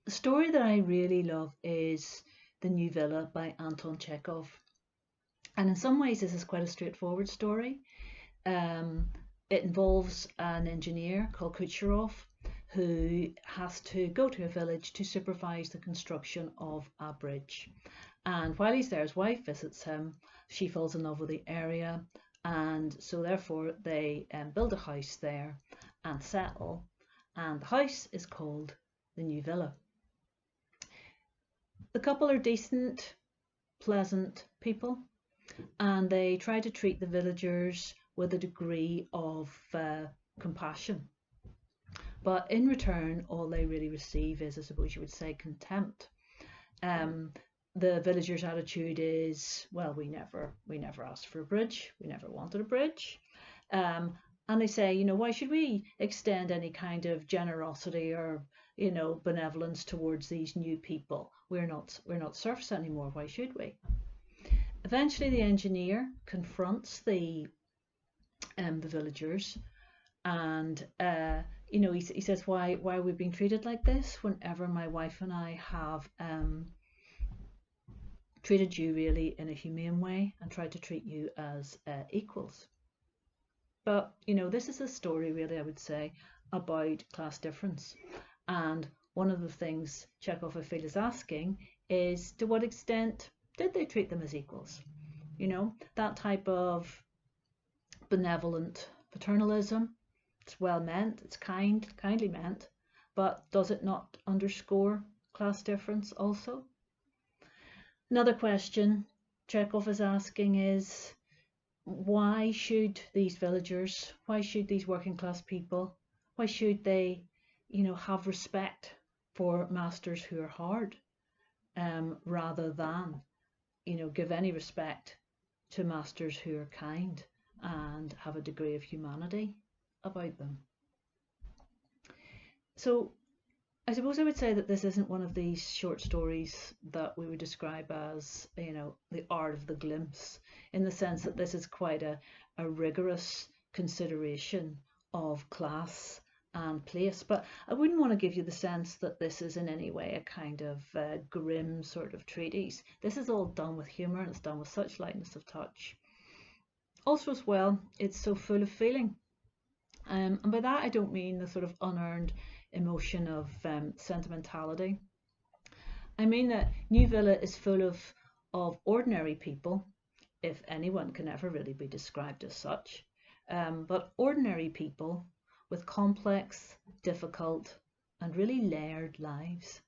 The story that I really love is The New Villa by Anton Chekov. And in some ways, this is quite a straightforward story. Um, it involves an engineer called Kucherov who has to go to a village to supervise the construction of a bridge. And while he's there, his wife visits him. She falls in love with the area, and so therefore they build a house there and settle. And the house is called the New Villa. The couple are decent, pleasant people, and they try to treat the villagers with a degree of compassion. But in return, all they really receive is, I suppose you would say, contempt. Um, the villagers' attitude is, well, we never asked for a bridge, we never wanted a bridge. Um, and they say, why should we extend any kind of generosity or, benevolence towards these new people? We're not serfs anymore. Why should we? Eventually, the engineer confronts the villagers, and he says, why are we being treated like this? Whenever my wife and I have treated you really in a humane way and tried to treat you as equals. But this is a story really, I would say, about class difference. And one of the things Chekhov, I feel, is asking is, to what extent did they treat them as equals? That type of benevolent paternalism, it's well meant, it's kindly meant, but does it not underscore class difference also? Another question Chekhov is asking is, why should these villagers, why should these working class people, why should they, have respect for masters who are hard, rather than, give any respect to masters who are kind and have a degree of humanity about them? So I suppose I would say that this isn't one of these short stories that we would describe as, the art of the glimpse, in the sense that this is quite a rigorous consideration of class and place. But I wouldn't want to give you the sense that this is in any way a kind of grim sort of treatise. This is all done with humour, and it's done with such lightness of touch. Also, as well, it's so full of feeling. And by that, I don't mean the sort of unearned emotion of sentimentality. I mean that New Villa is full of ordinary people, if anyone can ever really be described as such, but ordinary people with complex, difficult, and really layered lives.